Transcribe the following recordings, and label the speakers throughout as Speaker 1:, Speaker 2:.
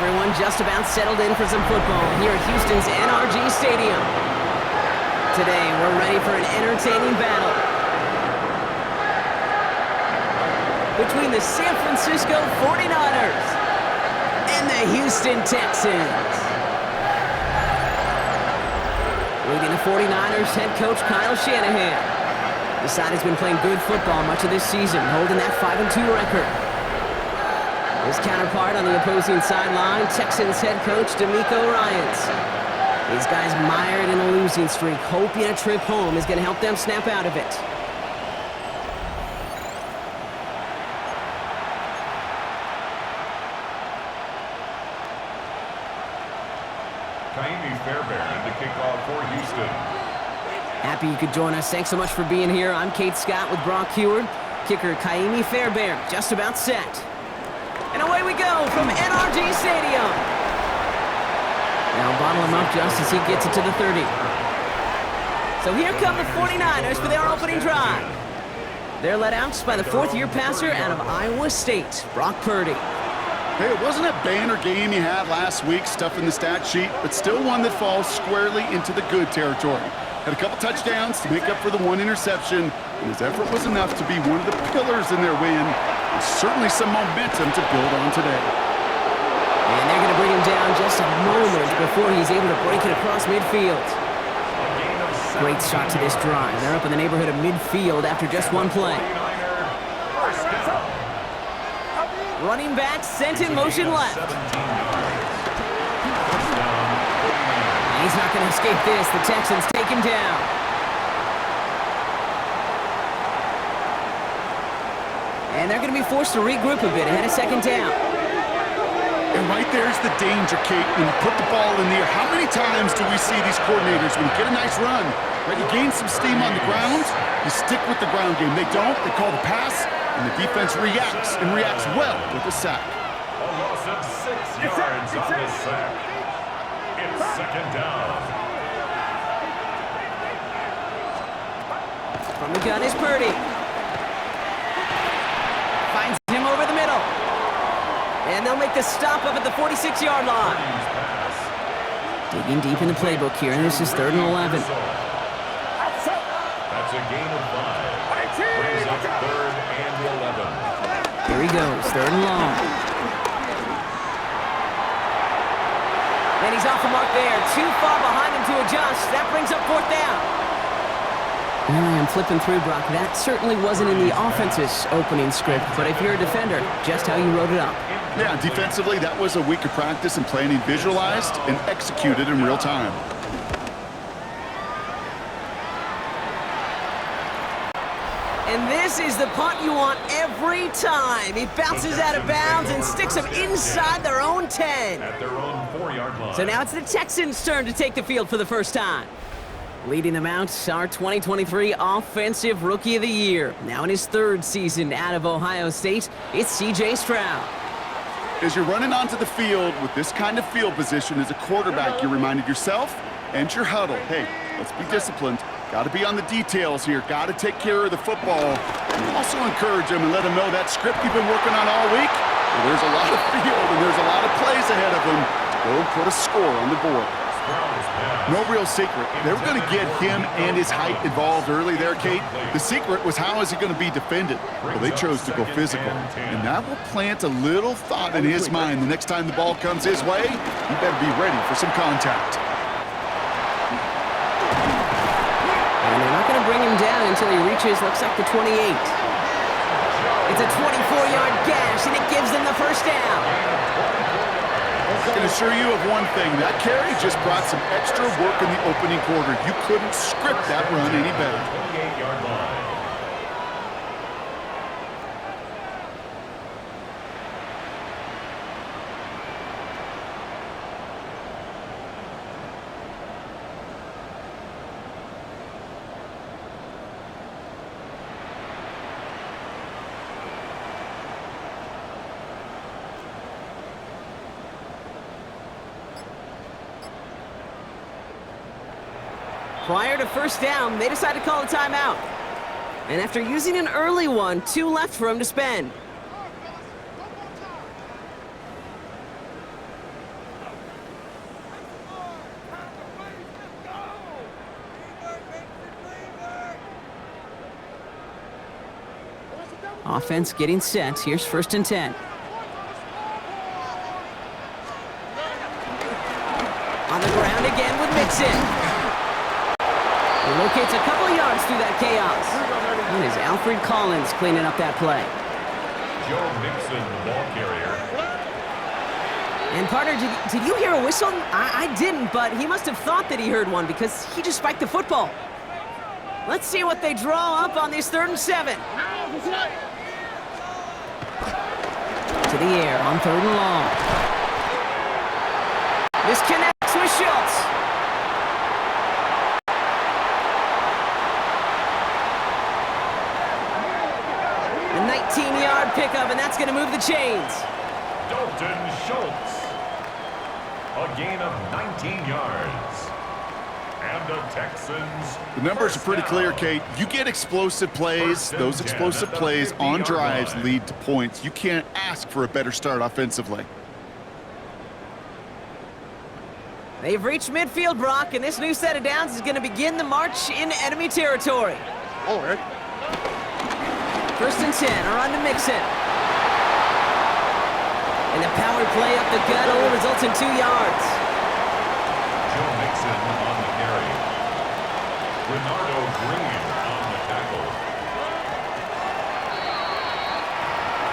Speaker 1: Everyone just about settled in for some football here at Houston's NRG Stadium. Today, we're ready for an entertaining battle between the San Francisco 49ers and the Houston Texans. Leading the 49ers head coach Kyle Shanahan. The side has been playing good football much of this season, holding that 5-2 record. His counterpart on the opposing sideline, Texans head coach DeMeco Ryans. These guys mired in a losing streak, hoping a trip home is going to help them snap out of it.
Speaker 2: Fairbairn to kick off for Houston.
Speaker 1: Happy you could join us. Thanks so much for being here. I'm Kate Scott with Brock Heward. Kicker Kaimi Fairbairn just about set. And away we go from NRG Stadium. Now bottle him up just as he gets it to the 30. So here come the 49ers for their opening drive. They're led out by the fourth-year passer out of Iowa State, Brock Purdy.
Speaker 3: Hey, it wasn't a banner game you had last week, stuff in the stat sheet, but still one that falls squarely into the good territory. Had a couple touchdowns to make up for the one interception, and his effort was enough to be one of the pillars in their win, and certainly some momentum to build on today.
Speaker 1: And they're going to bring him down just a moment before he's able to break it across midfield. Great start to this drive. They're up in the neighborhood of midfield after just one play. Running back sent in motion left. He's not going to escape this. The Texans take him down. And they're going to be forced to regroup a bit ahead of second down.
Speaker 3: And right there's the danger, Kate, when you put the ball in the air. How many times do we see these coordinators, when you get a nice run, right, you gain some steam on the ground, you stick with the ground game. They don't. They call the pass. And the defense reacts, and reacts well with a sack.
Speaker 2: A loss of 6 yards on the sack. It's second down.
Speaker 1: From the gun is Purdy. Finds him over the middle. And they'll make the stop up at the 46-yard line. Digging deep in the playbook here, and this is 3rd and 11.
Speaker 2: That's a gain of 5. Brings up 3rd and 11.
Speaker 1: Here he goes, 3rd and long. And he's off the mark there. Too far behind him to adjust. That brings up 4th down. Well, I am flipping through, Brock. That certainly wasn't in the offense's opening script, but if you're a defender, just how you wrote it up.
Speaker 3: Yeah, defensively, that was a week of practice and planning visualized and executed in real time.
Speaker 1: And this is the punt you want every time. He bounces out of bounds and sticks them inside their own 10.
Speaker 2: At their own 4-yard line.
Speaker 1: So now it's the Texans' turn to take the field for the first time. Leading them out, our 2023 Offensive Rookie of the Year. Now in his 3rd season out of Ohio State, it's C.J. Stroud.
Speaker 3: As you're running onto the field with this kind of field position as a quarterback, you're reminded yourself and your huddle, hey, let's be disciplined. Got to be on the details here. Got to take care of the football. And also encourage them and let them know that script you've been working on all week, well, there's a lot of field and there's a lot of plays ahead of them. Go and put a score on the board. No real secret. They were going to get him and his height involved early there, Kate. The secret was how is he going to be defended? Well, they chose to go physical. And that will plant a little thought in his mind the next time the ball comes his way. He better be ready for some contact.
Speaker 1: And they're not going to bring him down until he reaches, looks like the 28. It's a 24-yard gash, and it gives them the first down.
Speaker 3: I can assure you of one thing. That carry just brought some extra work in the opening quarter. You couldn't script that run any better.
Speaker 2: 28-yard line.
Speaker 1: Prior to first down, they decide to call a timeout. And after using an early one, 2 left for him to spend. Offense getting set. Here's 1st and 10. On the ground again with Mixon. He locates a couple of yards through that chaos. And is Alfred Collins cleaning up that play.
Speaker 2: Joe Mixon, the ball carrier.
Speaker 1: And partner, did you hear a whistle? I didn't, but he must have thought that he heard one because he just spiked the football. Let's see what they draw up on this 3rd and 7. To the air on 3rd and long. This connects with Schultz. A 19-yard pickup, and that's going to move the chains.
Speaker 2: Dalton Schultz. A gain of 19 yards. And the Texans.
Speaker 3: The numbers are pretty clear, Kate. You get explosive plays. Those explosive plays on drives lead to points. You can't ask for a better start offensively.
Speaker 1: They've reached midfield, Brock, and this new set of downs is going to begin the march in enemy territory.
Speaker 3: All right.
Speaker 1: 1st and 10, a run to Mixon. And the power play up the gut only results in 2 yards.
Speaker 2: Joe Mixon on the carry. Bernardo Green on the tackle.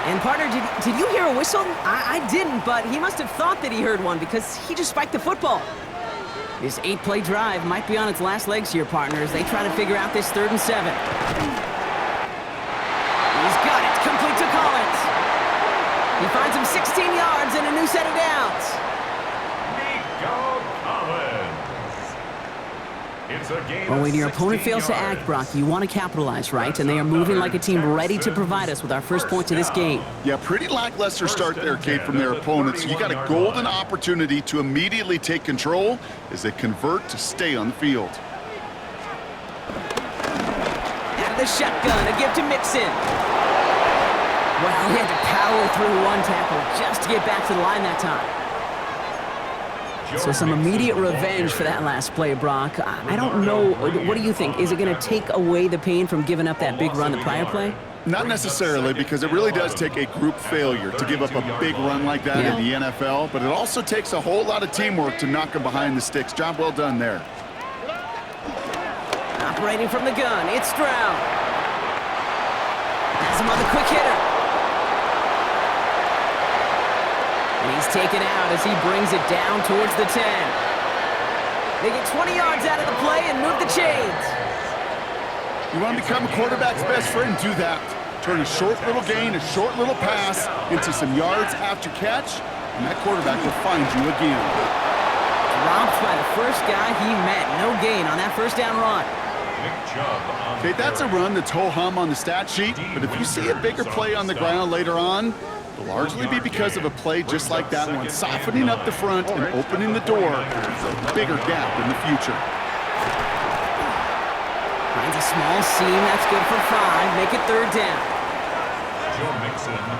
Speaker 1: And partner, did you hear a whistle? I didn't, but he must have thought that he heard one because he just spiked the football. This 8-play drive might be on its last legs here, partners. They try to figure out this 3rd and 7. He's got it, complete to Collins. He finds him 16 yards and a new set of downs.
Speaker 2: Nico Collins. It's a game
Speaker 1: Well, when your
Speaker 2: of
Speaker 1: opponent
Speaker 2: 16
Speaker 1: fails to act,
Speaker 2: yards.
Speaker 1: Brock, you want to capitalize, right? And they are moving like a team ready to provide us with our first points of this game.
Speaker 3: Yeah, pretty lackluster start there, Kate, from their opponents. You got a golden opportunity to immediately take control as they convert to stay on the field.
Speaker 1: Out of the shotgun, a give to Mixon. Well, he had to power through one tackle just to get back to the line that time. So some immediate revenge for that last play, Brock. I don't know. What do you think? Is it going to take away the pain from giving up that big run the prior play?
Speaker 3: Not necessarily, because it really does take a group failure to give up a big run like that in the NFL, but it also takes a whole lot of teamwork to knock them behind the sticks. Job well done there.
Speaker 1: Operating from the gun, it's Stroud. Has him on the quick hitter. And he's taken out as he brings it down towards the 10. They get 20 yards out of the play and move the chains.
Speaker 3: You want to become a quarterback's best friend? Do that. Turn a short little gain, a short little pass into some yards after catch, and that quarterback will find you again.
Speaker 1: Dropped by the first guy he met. No gain on that 1st down run.
Speaker 3: Okay, that's a run that's ho-hum on the stat sheet, but if you see a bigger play on the ground later on, it'll largely be because of a play just like that one, softening up the front and opening the door for a bigger gap in the future.
Speaker 1: Finds a small seam, that's good for 5. Make it 3rd down.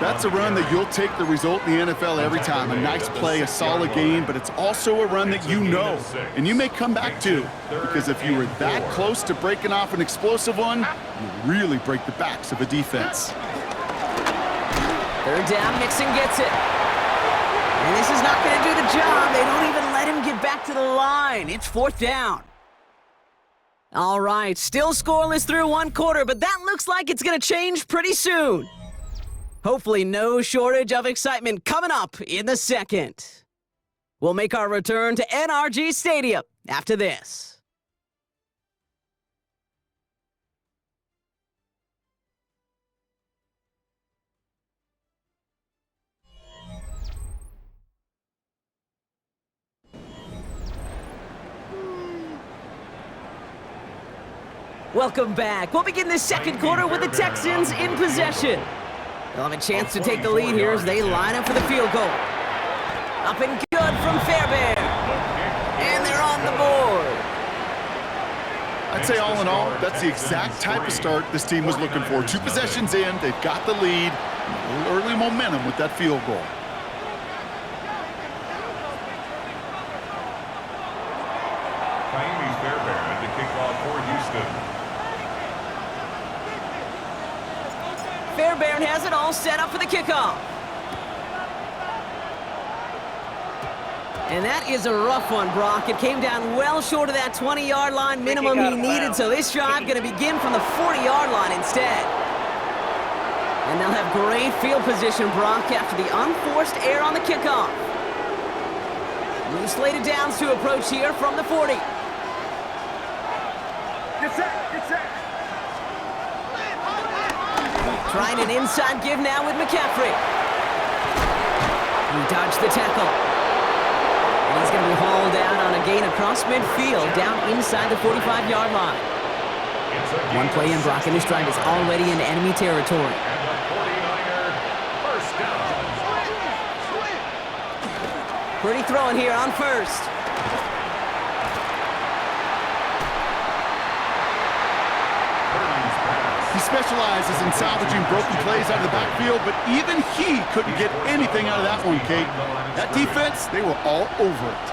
Speaker 3: That's a run that you'll take the result in the NFL every time. A nice play, a solid game, but it's also a run that you know, and you may come back to, because if you were that close to breaking off an explosive one, you really break the backs of a defense.
Speaker 1: 3rd down, Mixon gets it. And this is not going to do the job. They don't even let him get back to the line. It's 4th down. All right, still scoreless through 1 quarter, but that looks like it's going to change pretty soon. Hopefully no shortage of excitement coming up in the 2nd. We'll make our return to NRG Stadium after this. Welcome back. We'll begin the 2nd quarter with the Texans in possession. They'll have a chance to take the lead here as they line up for the field goal. Up and good from Fairbairn. And they're on the board.
Speaker 3: I'd say all in all, that's the exact type of start this team was looking for. 2 possessions in, they've got the lead, a little early momentum with that field goal.
Speaker 2: Fairbairn to kick off for Houston.
Speaker 1: there. Barrett has it all set up for the kickoff. And that is a rough one, Brock. It came down well short of that 20-yard line minimum he needed, so this drive going to begin from the 40-yard line instead. And they'll have great field position, Brock, after the unforced error on the kickoff. New slated downs to approach here from the 40.
Speaker 4: Get set, get set.
Speaker 1: Trying an inside give now with McCaffrey. He dodged the tackle. And he's going to be hauled down on a gain across midfield, down inside the 45-yard line. One play in, Brock, and this drive is already in enemy territory.
Speaker 2: And the 49er first down.
Speaker 1: Pretty throwing here on first.
Speaker 3: He specializes in salvaging broken plays out of the backfield, but even he couldn't get anything out of that one, Kate. That defense, they were all over it.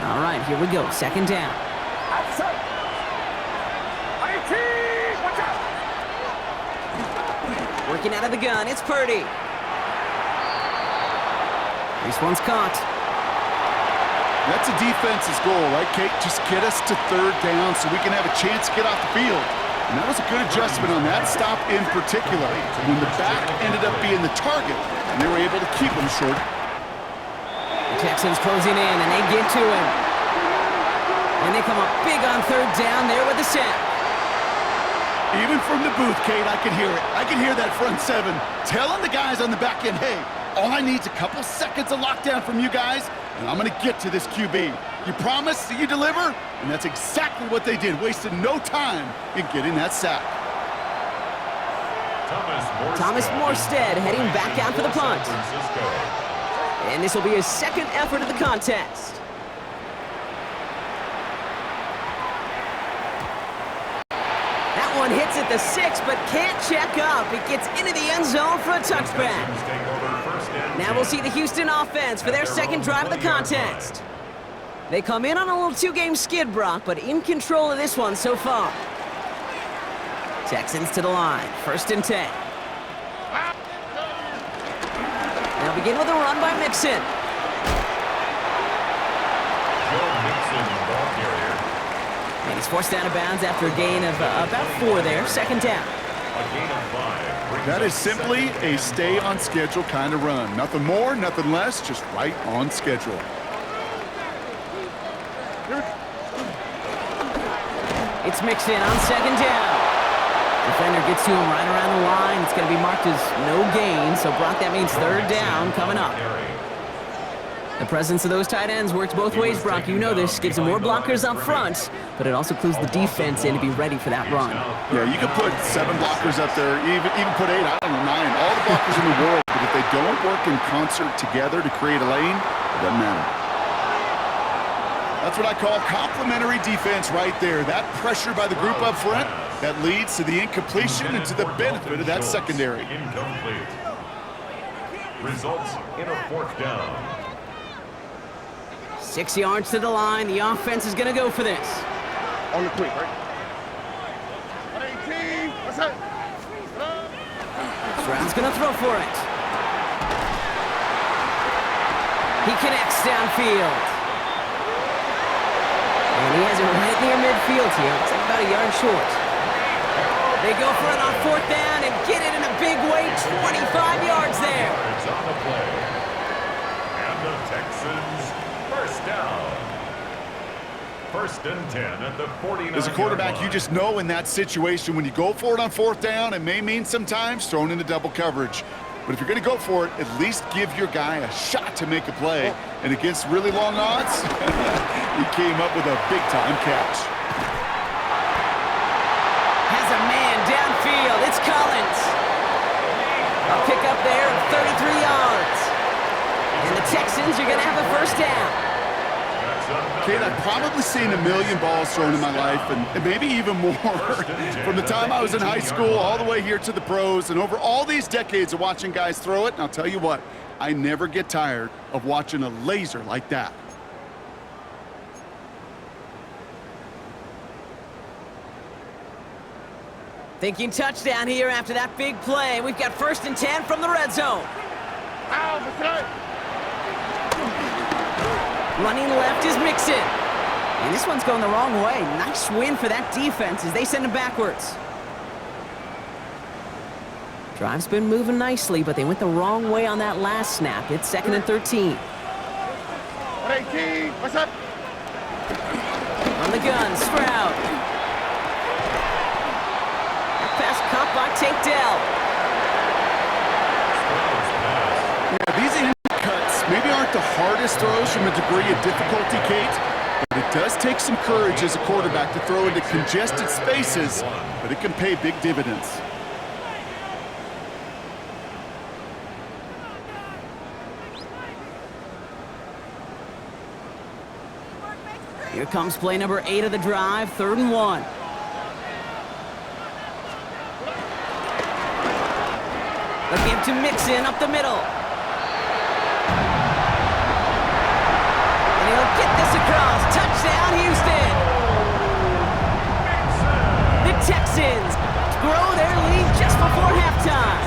Speaker 1: All right, here we go. Second down.
Speaker 4: Outside. IT, watch out.
Speaker 1: Working out of the gun, it's Purdy. This one's caught.
Speaker 3: That's a defense's goal, right, Kate? Just get us to third down so we can have a chance to get off the field. And that was a good adjustment on that stop in particular, when the back ended up being the target, and they were able to keep him short.
Speaker 1: The Texans closing in, and they get to him. And they come up big on third down there with the sack.
Speaker 3: Even from the booth, Kate, I can hear it. I can hear that front seven telling the guys on the back end, hey, all I need is a couple seconds of lockdown from you guys, and I'm going to get to this QB. You promise that you deliver? And that's exactly what they did, wasted no time in getting that sack.
Speaker 1: Thomas Morstead heading back out for the punt. And this will be his second effort of the contest. That one hits at the 6, but can't check up. It gets into the end zone for a touchback. Now we'll see the Houston offense for their second drive of the contest. They come in on a little two-game skid, Brock, but in control of this one so far. Texans to the line, 1st and 10. Now begin with a run by Mixon. And he's forced out of bounds after a gain of about 4 there, second down.
Speaker 3: That is simply a stay-on-schedule kind of run. Nothing more, nothing less, just right on schedule.
Speaker 1: It's mixed in on second down. Defender gets to him right around the line. It's going to be marked as no gain, so Brock, that means third down coming up. The presence of those tight ends works both ways, Brock. You know this. Gives them more blockers up front, but it also clues the defense in to be ready for that run.
Speaker 3: Yeah, you can put 7 blockers up there, even put 8, I don't know, 9, all the blockers in the world, but if they don't work in concert together to create a lane, it doesn't matter. That's what I call complementary defense right there. That pressure by the group up front, that leads to the incompletion and to the benefit of that secondary.
Speaker 2: Incomplete. Results in a 4th down.
Speaker 1: 6 yards to the line. The offense is going to go for this.
Speaker 4: On the quick, right? 18, what's up?
Speaker 1: Stroud's going to throw for it. He connects downfield. And he has it right near midfield here. It's like about a yard short. They go for it on 4th down and get it in a big way. 25 yards there.
Speaker 2: It's on the play. And the Texans first down. 1st and 10 at the 49.
Speaker 3: As a quarterback, you just know in that situation, when you go for it on 4th down, it may mean sometimes thrown into double coverage. But if you're going to go for it, at least give your guy a shot to make a play. And against really long odds, he came up with a big-time catch.
Speaker 1: Has a man downfield. It's Collins. A pickup there of 33 yards. And the Texans are going to have a first down.
Speaker 3: Kate, I've probably seen a million balls thrown in my life, and maybe even more, from the time I was in high school all the way here to the pros, and over all these decades of watching guys throw it. And I'll tell you what, I never get tired of watching a laser like that.
Speaker 1: Thinking touchdown here after that big play. We've got 1st and 10 from the red zone.
Speaker 4: Ow, okay.
Speaker 1: Running left is Mixon. And this one's going the wrong way. Nice win for that defense as they send him backwards. Drive's been moving nicely, but they went the wrong way on that last snap. It's 2nd and 13.
Speaker 4: 18, what's up?
Speaker 1: On the gun, Stroud. Pass caught by Tate Dell.
Speaker 3: Yeah, these end cuts maybe aren't the hardest throws from a degree of difficulty, Kate, but it does take some courage as a quarterback to throw into congested spaces, but it can pay big dividends.
Speaker 1: Here comes play number 8 of the drive, 3rd and 1. A give to Mixon up the middle. And he'll get this across. Touchdown, Houston. The Texans grow their lead just before halftime.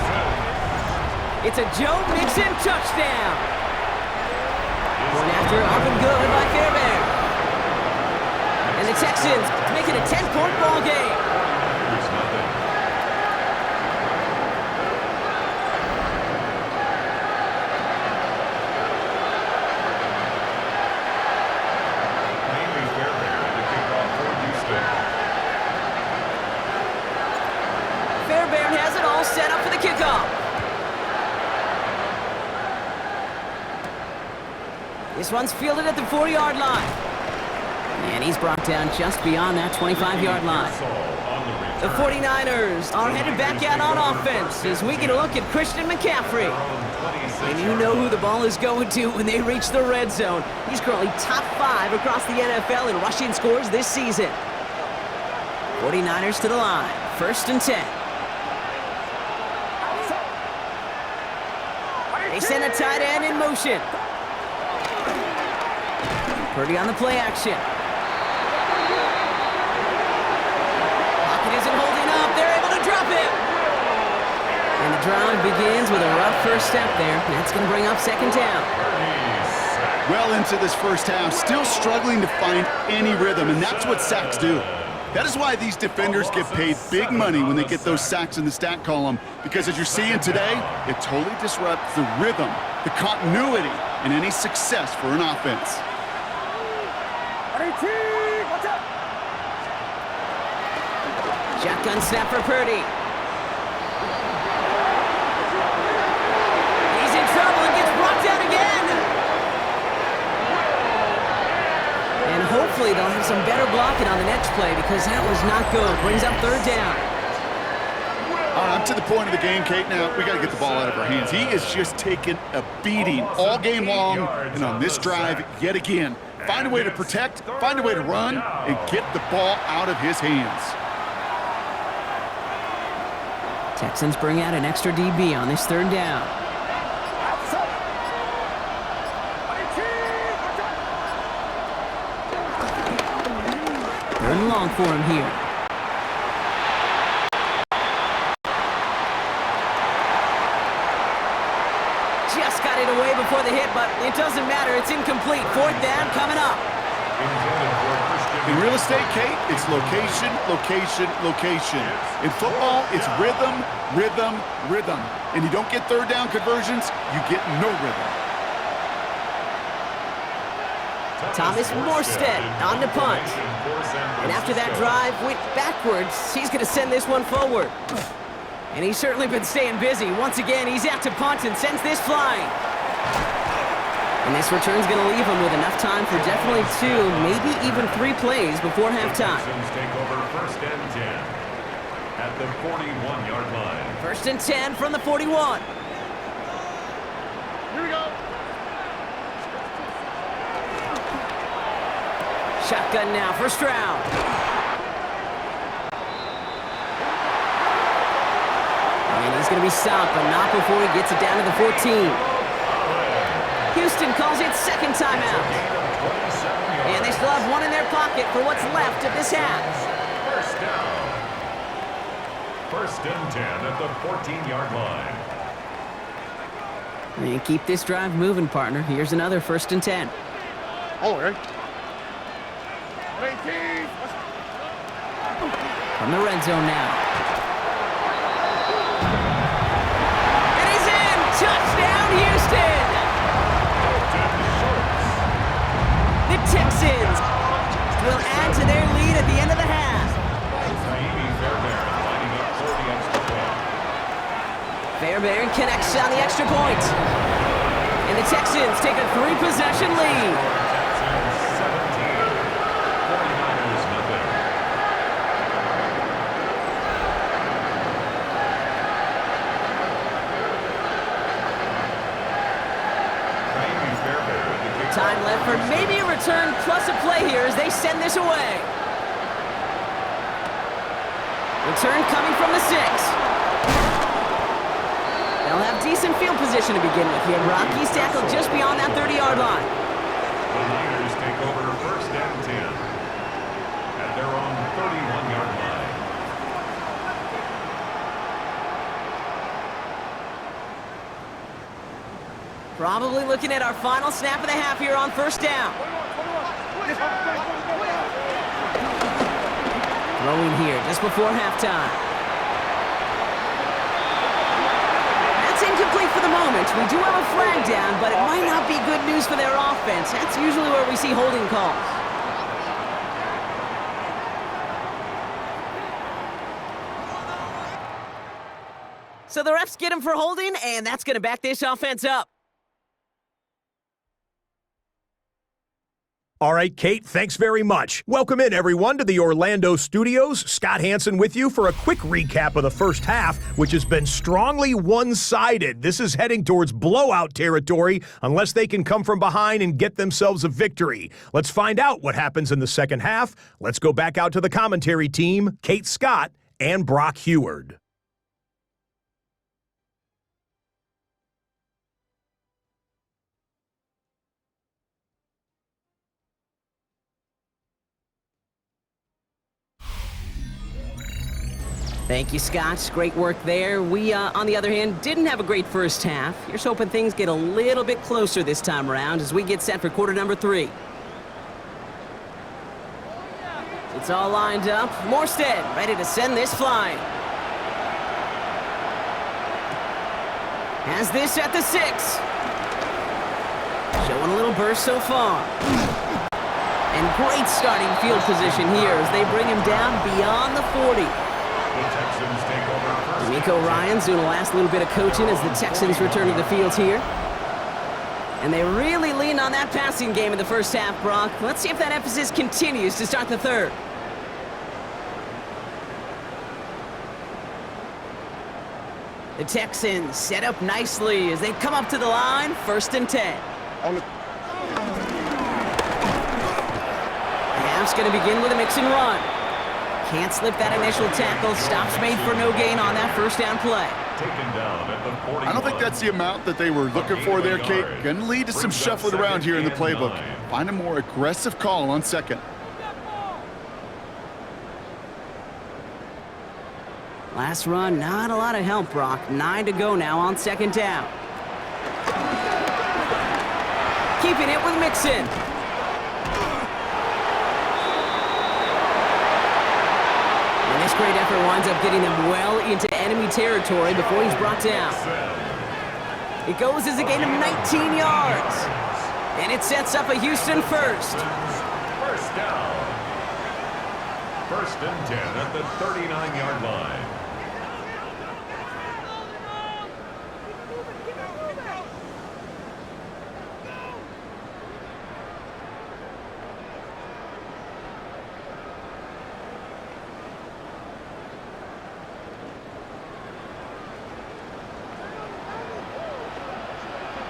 Speaker 1: It's a Joe Mixon touchdown. Going after up and good by Fairbairn. And the Texans make it a 10-point ball game. Fairbairn has it all set up for the kickoff. This one's fielded at the 40-yard line. And he's brought down just beyond that 25-yard line. The 49ers are headed back out on offense as we get a look at Christian McCaffrey. And you know who the ball is going to when they reach the red zone. He's currently top 5 across the NFL in rushing scores this season. 49ers to the line. 1st and 10. They send a tight end in motion. Purdy on the play action. Pocket isn't holding up. They're able to drop it. And the drive begins with a rough first step there. That's going to bring up 2nd down.
Speaker 3: Well into this first half, still struggling to find any rhythm, and that's what sacks do. That is why these defenders get paid big money when they get those sacks in the stat column, because as you're seeing today, it totally disrupts the rhythm, the continuity, and any success for an offense.
Speaker 4: 18, what's up?
Speaker 1: Shotgun snap for Purdy. He's in trouble and gets brought down again. And hopefully they'll have some better blocking on the next play because that was not good. Brings up 3rd down.
Speaker 3: I'm to the point of the game, Kate, now. We got to get the ball out of our hands. He is just taking a beating all game long, and on this drive, yet again. Find a way to protect, find a way to run, and get the ball out of his hands.
Speaker 1: Texans bring out an extra DB on this 3rd down. 3rd and long for him here. Just got it away before the hit, but it doesn't matter. It's incomplete. 4th down coming up.
Speaker 3: In real estate, Kate, it's location, location, location. In football, it's rhythm, rhythm, rhythm. And you don't get 3rd down conversions, you get no rhythm.
Speaker 1: Thomas Morstead on the punt. And after that drive went backwards, he's going to send this one forward. And he's certainly been staying busy. Once again, he's out to punt and sends this flying. And this return's going to leave him with enough time for definitely 2, maybe even 3 plays before halftime.
Speaker 2: Texans take over 1st and 10 at the 41-yard line.
Speaker 1: 1st and 10 from the 41.
Speaker 4: Here we go.
Speaker 1: Shotgun now for Stroud. And he's going to be stopped, but not before he gets it down to the 14. Houston calls it 2nd timeout. And they still have 1 in their pocket for what's left of this half.
Speaker 2: 1st down. First and 10 at the 14-yard line.
Speaker 1: And keep this drive moving, partner. Here's another first and 10.
Speaker 4: Oh, right.
Speaker 1: From the red zone now. And he's in! Touchdown, Houston! The Texans will add to their lead at the end of the half. Fairbairn connects on the extra point. And the Texans take a 3-possession lead.
Speaker 2: Texans 17. 49ers nothing.
Speaker 1: Time left for maybe a return plus a play here as they send this away. Return coming from the 6. They'll have decent field position to begin with here. Rockies tackled just beyond that 30-yard line.
Speaker 2: The Niners take over first and 10 at their own 31-yard line.
Speaker 1: Probably looking at our final snap of the half here on first down. Throwing here just before halftime. That's incomplete for the moment. We do have a flag down, but it might not be good news for their offense. That's usually where we see holding calls. So the refs get him for holding, and that's going to back this offense up.
Speaker 5: All right, Kate, thanks very much. Welcome in, everyone, to the Orlando studios. Scott Hansen with you for a quick recap of the first half, which has been strongly one-sided. This is heading towards blowout territory unless they can come from behind and get themselves a victory. Let's find out what happens in the second half. Let's go back out to the commentary team, Kate Scott and Brock Heward.
Speaker 1: Thank you, Scott. Great work there. We, on the other hand, didn't have a great first half. Here's hoping things get a little bit closer this time around as we get set for quarter number 3. It's all lined up. Morstead ready to send this flying. Has this at the 6. Showing a little burst so far. And great starting field position here as they bring him down beyond the 40.
Speaker 2: The Texans take over first.
Speaker 1: D'Amico Ryan's doing the last little bit of coaching as the Texans return to the field here. And they really leaned on that passing game in the first half, Brock. Let's see if that emphasis continues to start the third. The Texans set up nicely as they come up to the line, first and 10. The half's going to begin with a mix and run. Can't slip that initial tackle. Stops made for no gain on that first down play.
Speaker 2: Taken down at the 41.
Speaker 3: I don't think that's the amount that they were looking for there, Kate. Going to lead to some shuffling around here in the playbook. Find a more aggressive call on second.
Speaker 1: Last run, not a lot of help, Brock. 9 to go now on second down. Keeping it with Mixon. And this great effort winds up getting him well into enemy territory before he's brought down. It goes as a gain of 19 yards. And it sets up a Houston first.
Speaker 2: First down. First and 10 at the 39-yard line.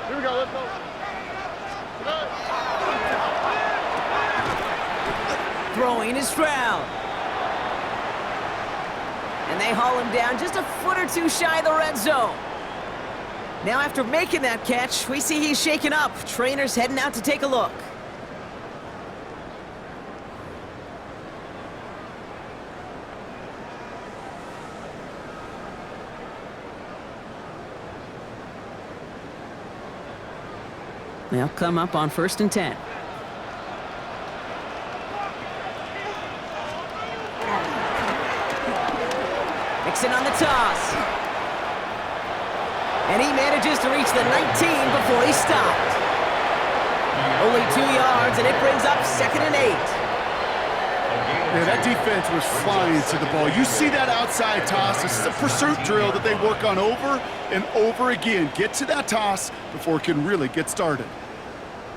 Speaker 4: Here we go, let's go.
Speaker 1: Throwing is Stroud. And they haul him down just a foot or two shy of the red zone. Now after making that catch, we see he's shaken up. Trainer's heading out to take a look. They'll come up on 1st and 10. Mixon on the toss. And he manages to reach the 19 before he stopped. Only 2 yards, and it brings up 2nd and 8.
Speaker 3: Yeah, that defense was flying to the ball. You see that outside toss. This is a pursuit drill that they work on over and over again. Get to that toss before it can really get started.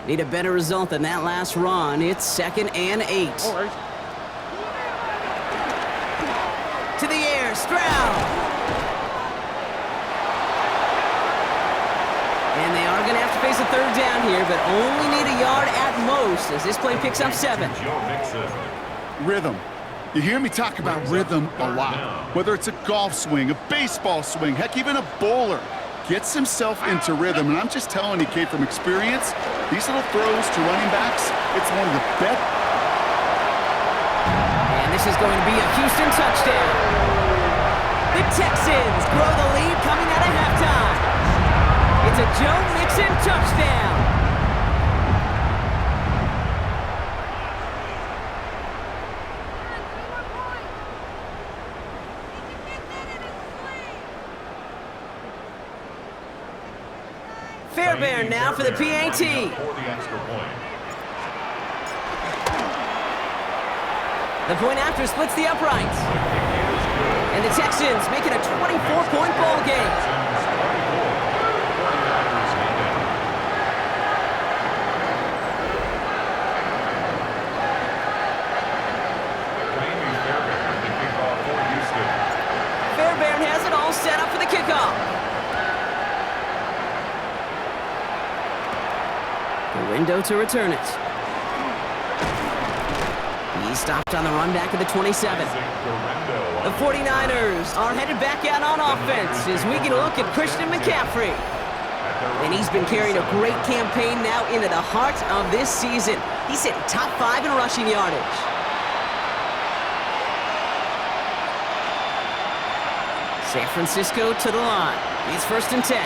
Speaker 1: Need a better result than that last run. It's 2nd and 8.
Speaker 4: All right.
Speaker 1: To the air, Stroud. And they are going to have to face a 3rd down here, but only need a yard at most as this play picks up 7.
Speaker 3: Rhythm. You hear me talk about rhythm a lot. Whether it's a golf swing, a baseball swing, heck, even a bowler gets himself into rhythm. And I'm just telling you, Kate, from experience, these little throws to running backs, it's one of the best.
Speaker 1: And this is going to be a Houston touchdown. The Texans grow the lead coming out of halftime. It's a Joe Mixon touchdown. Fairbairn now for the PAT. The point after splits the uprights. And the Texans make it a 24-point ball game. Fairbairn has it all set up for the kickoff. The window to return it. He stopped on the run back of the 27. The 49ers are headed back out on offense as we get a look at Christian McCaffrey. And he's been carrying a great campaign now into the heart of this season. He's sitting top 5 in rushing yardage. San Francisco to the line. It's 1st and 10.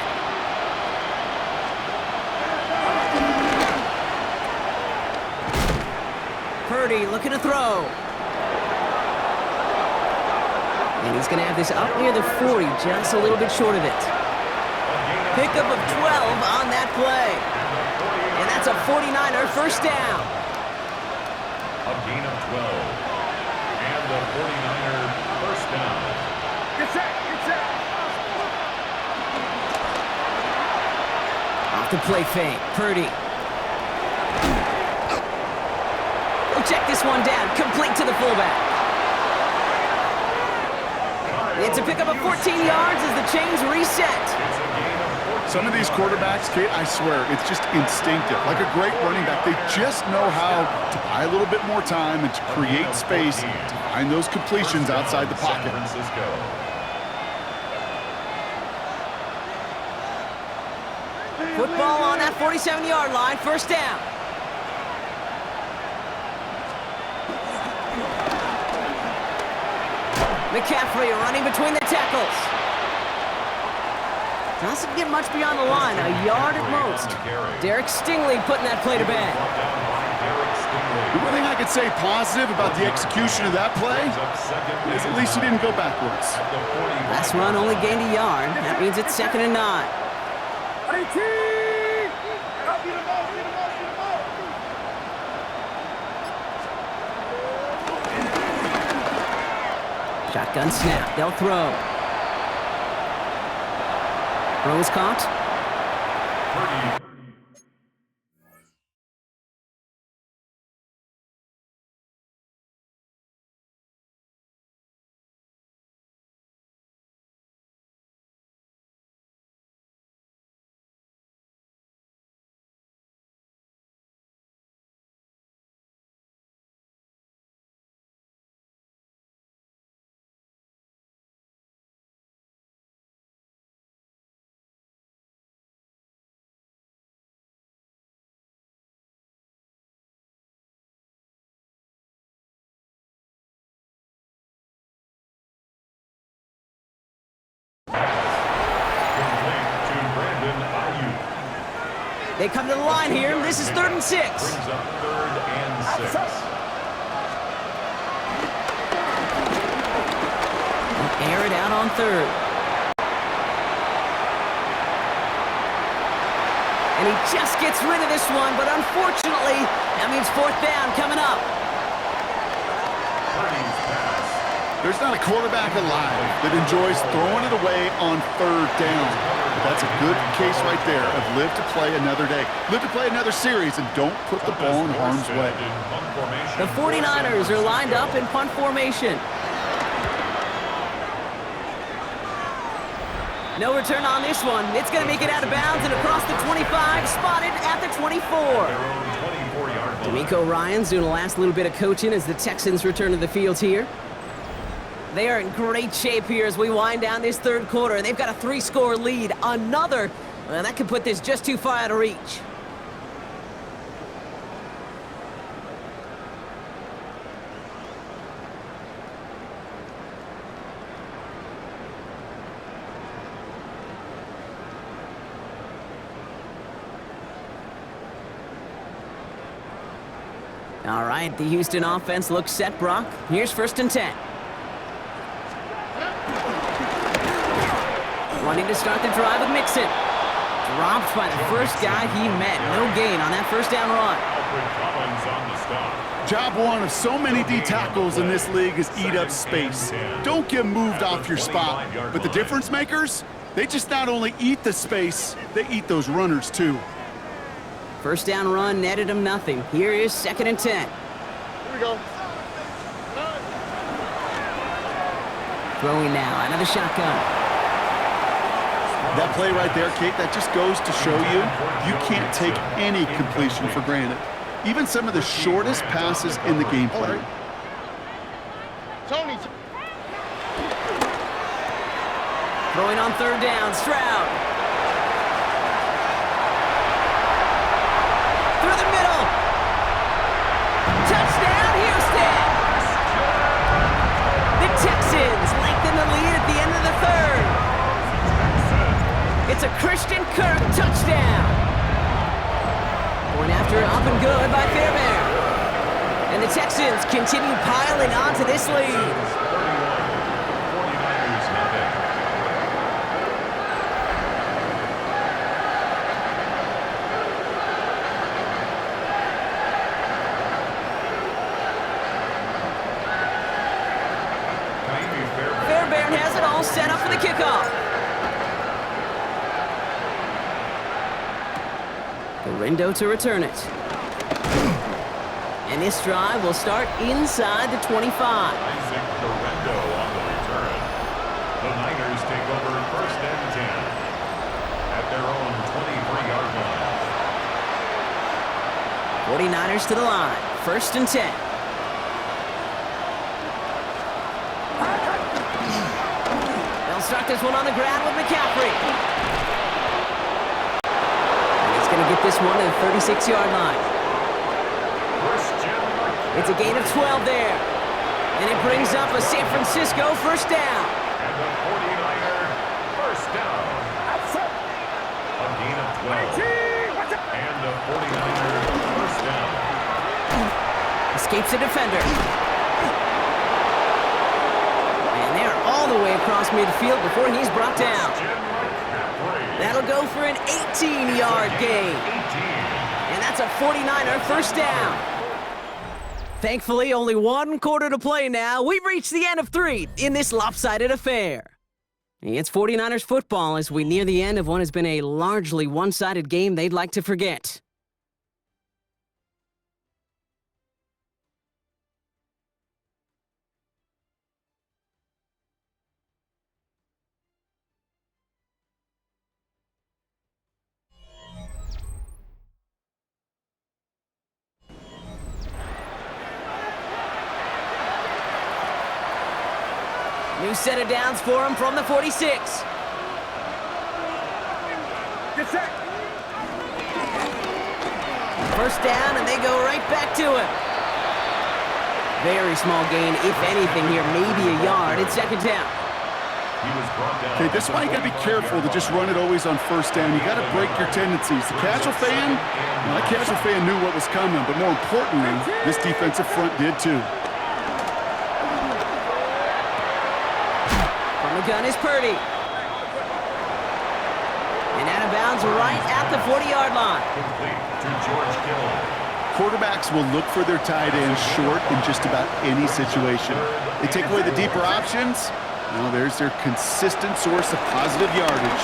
Speaker 1: Purdy looking to throw. And he's going to have this up near the 40, just a little bit short of it. Pickup of 12 on that play. And that's a 49er 1st down.
Speaker 2: A gain of 12. And the 49er 1st down.
Speaker 4: Get set. Get set.
Speaker 1: Off the play fake. Purdy. We'll check this one down. Complete to the fullback. It's a pickup of 14 yards as the chains reset.
Speaker 3: Some of these quarterbacks, Kate, I swear, it's just instinctive. Like a great running back, they just know how to buy a little bit more time and to create space to find those completions outside the pocket.
Speaker 1: Football on that 47-yard line, 1st down. McCaffrey running between the tackles. Doesn't get much beyond the line, a yard at most. Derek Stingley putting that play to bed.
Speaker 3: The one thing I could say positive about the execution of that play is at least he didn't go backwards.
Speaker 1: Last run only gained a yard. That means it's 2nd and 9. Shotgun snap. They'll throw. Throw is caught. They come to the line here. This is 3rd and 6.
Speaker 2: Brings up 3rd and 6.
Speaker 1: Air it out on 3rd. And he just gets rid of this one, but unfortunately, that means 4th down coming up.
Speaker 3: There's not a quarterback alive that enjoys throwing it away on 3rd down. But that's a good case right there of live to play another day. Live to play another series and don't put the ball in harm's way.
Speaker 1: The 49ers are lined up in punt formation. No return on this one. It's going to make it out of bounds and across the 25, spotted at the 24. D'Amico Ryan's doing the last little bit of coaching as the Texans return to the field here. They are in great shape here as we wind down this 3rd quarter. They've got a 3-score lead. Another, well, that could put this just too far out of reach. All right, the Houston offense looks set, Brock. Here's 1st and 10. Wanting to start the drive with Mixon. Dropped by the first guy he met. No gain on that 1st down run.
Speaker 3: Job one of so many D tackles in this league is eat up space. Don't get moved off your spot. But the difference makers, they just not only eat the space, they eat those runners too.
Speaker 1: 1st down run netted him nothing. Here is 2nd and 10.
Speaker 4: Here we go.
Speaker 1: Throwing now out of the shotgun.
Speaker 3: That play right there, Kate, that just goes to show you, you can't take any completion for granted. Even some of the shortest passes in the game plan.
Speaker 4: Tony.
Speaker 1: Throwing on 3rd down, Stroud. Through the middle. Touchdown, Houston. The Texans lengthen the lead at the end of the 3rd. It's a Christian Kirk touchdown. Going after it, up and good by Fairbairn. And the Texans continue piling onto this lead.
Speaker 2: 49ers nothing.
Speaker 1: Fairbairn has it all set up for the kickoff. Rindo to return it. And this drive will start inside the 25.
Speaker 2: Isaac Rindo on the return. The Niners take over 1st and 10 at their own 23-yard line.
Speaker 1: 49ers to the line. 1st and 10. They'll start this one on the ground with McCaffrey. Going to get this one to the 36-yard line. It's a gain of 12 there. And it brings up a San Francisco 1st down.
Speaker 2: And the 49er 1st down. A gain of 12. And the 49er 1st down.
Speaker 1: Escapes a defender. And they're all the way across midfield before he's brought down. That'll go for an 18-yard gain. And that's a 49er 1st down. Thankfully, only 1 quarter to play now. We've reached the end of 3 in this lopsided affair. It's 49ers football as we near the end of what has been a largely one-sided game they'd like to forget. New set of downs for him from the 46.
Speaker 4: Get set.
Speaker 1: 1st down, and they go right back to it. Very small gain, if anything here, maybe a yard. It's 2nd down.
Speaker 2: He was brought down.
Speaker 3: Okay, this is why you got to be careful to just run it always on first down. You got to break your tendencies. The casual fan, well, that casual fan knew what was coming, but more importantly, this defensive front did too.
Speaker 1: From the gun is Purdy. And out of bounds right at the 40-yard line.
Speaker 2: Complete to George Kittle.
Speaker 3: Quarterbacks will look for their tight ends short in just about any situation. They take away the deeper options. Well, there's their consistent source of positive yardage.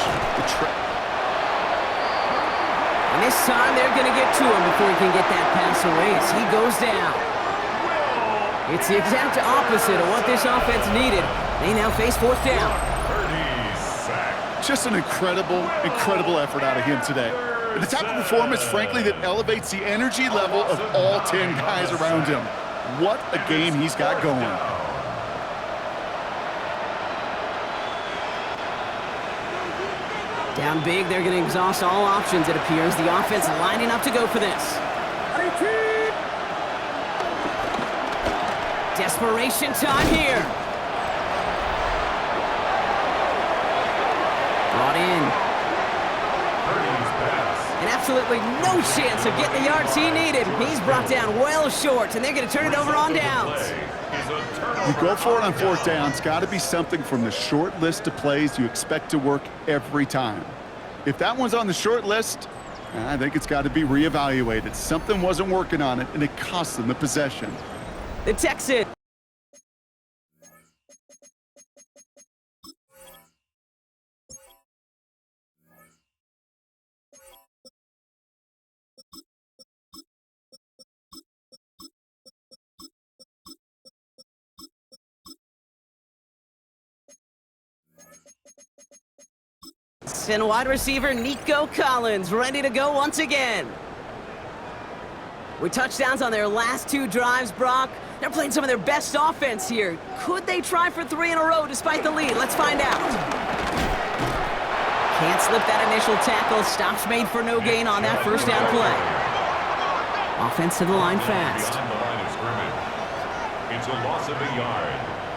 Speaker 1: And this time they're going to get to him before he can get that pass away as he goes down. It's the exact opposite of what this offense needed. They now face fourth down.
Speaker 3: Just an incredible, incredible effort out of him today. The type of performance, frankly, that elevates the energy level of all 10 guys around him. What a game he's got going.
Speaker 1: Down big, they're going to exhaust all options, it appears. The offense lining up to go for this. Desperation time here. Brought in. And absolutely no chance of getting the yards he needed. He's brought down well short, and they're going to turn it over on downs.
Speaker 3: You go for it on fourth down. It's got to be something from the short list of plays you expect to work every time. If that one's on the short list, I think it's got to be reevaluated. Something wasn't working on it, and it cost them the possession.
Speaker 1: The Texans. And wide receiver Nico Collins ready to go once again. With touchdowns on their last two drives, Brock, they're playing some of their best offense here. Could they try for 3 in a row despite the lead? Let's find out. Can't slip that initial tackle. Stops made for no gain on that first down play. Offense to the line fast.
Speaker 2: Beyond the line of scrimmage. It's a loss of a yard.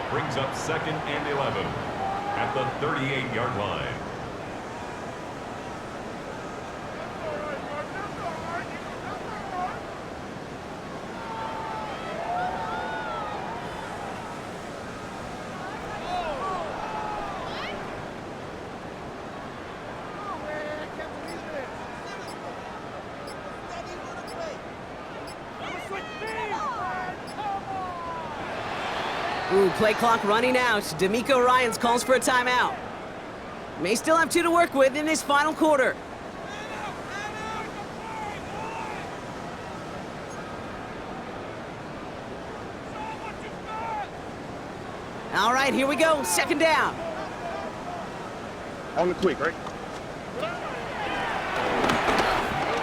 Speaker 2: Brings up 2nd and 11 at the 38-yard line.
Speaker 1: Ooh, play clock running out. D'Amico Ryans calls for a timeout. May still have 2 to work with in this final quarter. All right, here we go. 2nd down.
Speaker 4: On the quick, right?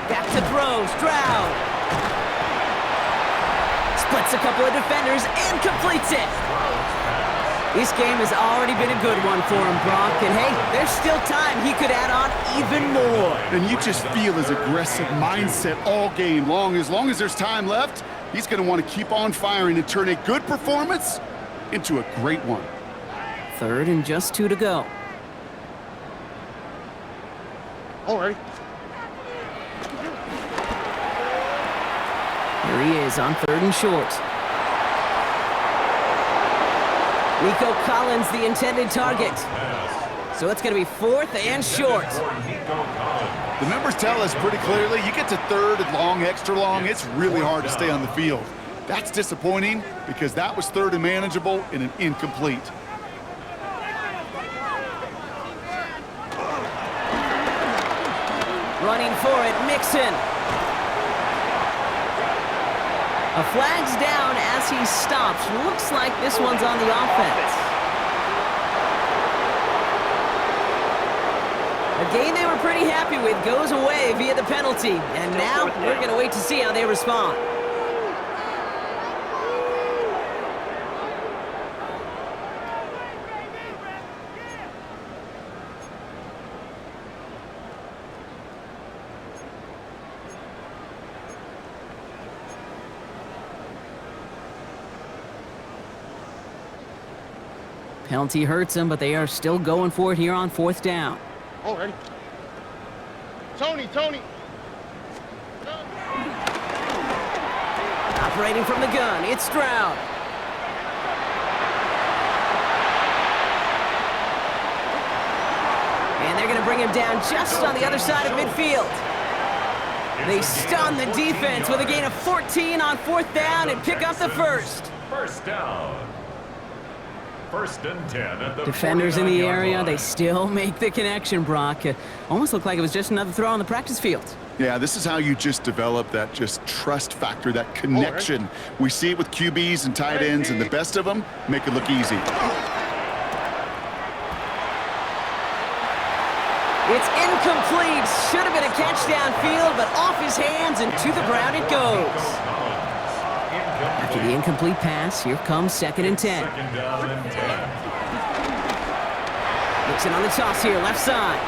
Speaker 1: Back to throw. Stroud. Splits a couple of defenders and completes it. This game has already been a good one for him, Brock. And hey, there's still time. He could add on even more.
Speaker 3: And you just feel his aggressive mindset all game long. As long as there's time left, he's going to want to keep on firing and turn a good performance into a great one.
Speaker 1: 3rd and just 2 to go.
Speaker 4: All right.
Speaker 1: Here he is on 3rd and short. Nico Collins, the intended target. So it's going to be 4th and short.
Speaker 3: The numbers tell us pretty clearly, you get to 3rd and long, extra long, it's really hard to stay on the field. That's disappointing because that was 3rd and manageable and an incomplete.
Speaker 1: Running for it, Mixon. A flag's down as he stops. Looks like this one's on the offense. A game they were pretty happy with goes away via the penalty. And now we're going to wait to see how they respond. Penalty hurts them, but they are still going for it here on 4th down.
Speaker 4: All ready. Tony.
Speaker 1: Operating from the gun, it's Stroud. And they're going to bring him down just on the other side of midfield. They stun the defense with a gain of 14 on 4th down and pick up the first.
Speaker 2: First down. 1st and 10 at the
Speaker 1: Defenders in the
Speaker 2: 49-yard
Speaker 1: area,
Speaker 2: line.
Speaker 1: they still make the connection, Brock. Almost looked like it was just another throw on the practice field.
Speaker 3: Yeah, this is how you just develop that just trust factor, that connection. We see it with QBs and tight ends, and the best of them make it look easy.
Speaker 1: It's incomplete. Should have been a catch downfield, but off his hands and to the ground it goes. After the incomplete pass, here comes 2nd and 10.
Speaker 2: 2nd down and 10.
Speaker 1: Nixon on the toss here, left side.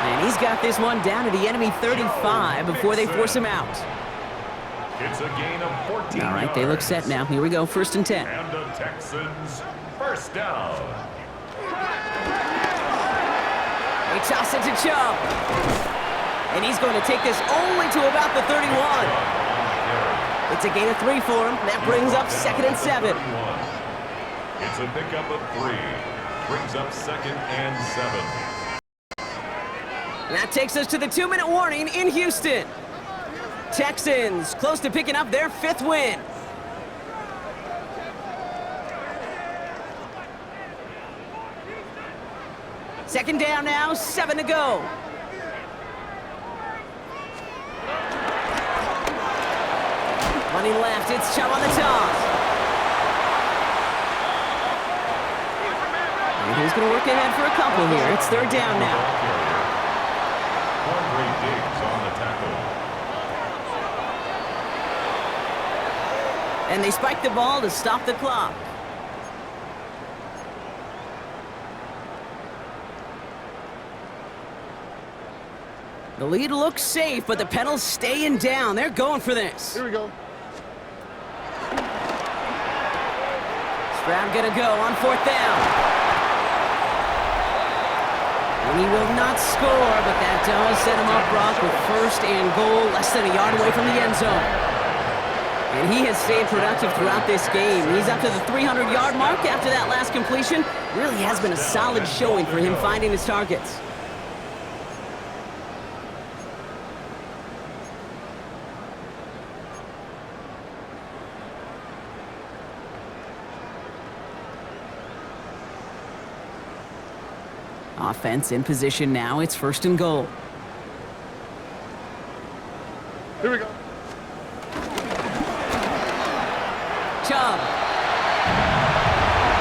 Speaker 1: And he's got this one down to the enemy 35 before they force him out.
Speaker 2: It's a gain of 14
Speaker 1: All right, they look set now. Here we go, 1st and 10.
Speaker 2: And the Texans, 1st down.
Speaker 1: They toss it to Chubb. And he's going to take this only to about the 31. It's a gain of 3 for him. That brings up 2nd and 7.
Speaker 2: It's a pickup of 3. Brings up 2nd and 7.
Speaker 1: And that takes us to the 2-minute warning in Houston. Texans close to picking up their 5th win. Second down now, 7 to go. Running left, it's Chubb on the toss. And he's going to work ahead for a couple here. It's 3rd down now.
Speaker 2: Andre Diggs on the tackle.
Speaker 1: And they spike the ball to stop the clock. The lead looks safe, but the Pedals staying down. They're going for this.
Speaker 4: Here we go.
Speaker 1: Stroud gonna go on 4th down. And he will not score, but that does set him up, Brock, with 1st and goal, less than a yard away from the end zone. And he has stayed productive throughout this game. He's up to the 300-yard mark after that last completion. Really has been a solid showing for him finding his targets. Offense in position now. It's 1st and goal.
Speaker 4: Here we go.
Speaker 1: Chubb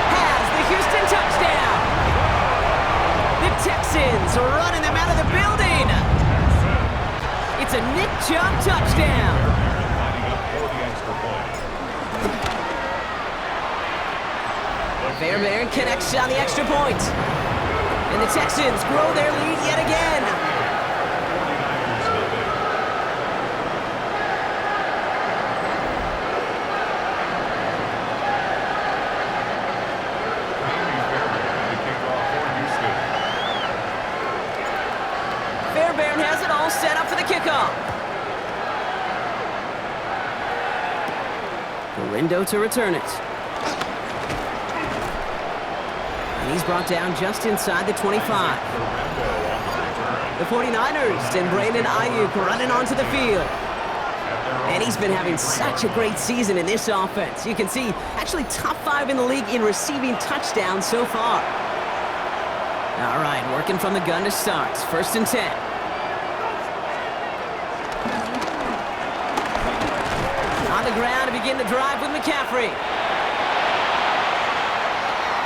Speaker 1: has the Houston touchdown. The Texans are running them out of the building. It's a Nick Chubb touchdown.
Speaker 2: Lining up for the extra point.
Speaker 1: Fairbairn connects on the extra point. And the Texans grow their lead yet again.
Speaker 2: 49ers nothing.
Speaker 1: Fairbairn has it all set up for the kickoff. Galindo to return it. And he's brought down just inside the 25. The 49ers and Brandon Ayuk running onto the field. And he's been having such a great season in this offense. You can see, actually top 5 in the league in receiving touchdowns so far. All right, working from the gun to start. 1st and 10. On the ground to begin the drive with McCaffrey.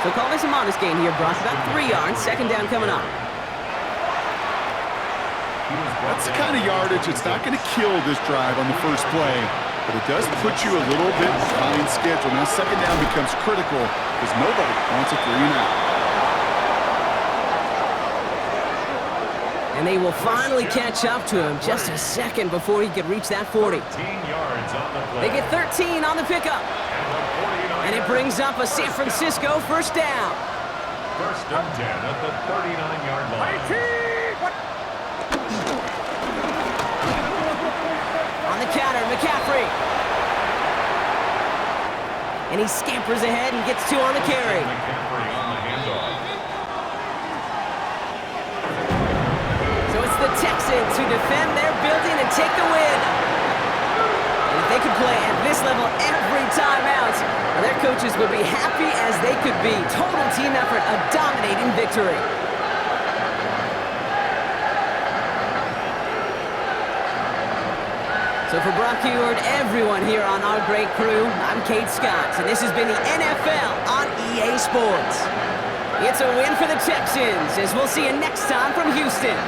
Speaker 1: So call this a modest gain here, Brock. About 3 yards. 2nd down coming up.
Speaker 3: That's the kind of yardage it's not going to kill this drive on the first play, but it does put you a little bit behind schedule. Now 2nd down becomes critical because nobody wants a 3 and out.
Speaker 1: And they will finally catch up to him just a second before he could reach that 40.
Speaker 2: 13 yards on the play.
Speaker 1: They get 13 on the pickup.
Speaker 2: And the
Speaker 1: And it brings up a San Francisco first down.
Speaker 2: First and 10 at the 39-yard line.
Speaker 1: On the counter, McCaffrey. And he scampers ahead and gets 2 on the carry.
Speaker 2: McCaffrey on the handoff.
Speaker 1: So it's the Texans who defend their building and take the win. And if they could play at this level every time out, their coaches would be happy as they could be. Total team effort, a dominating victory. So for Brock Heward, everyone here on our great crew, I'm Kate Scott, and this has been the NFL on EA Sports. It's a win for the Texans, as we'll see you next time from Houston.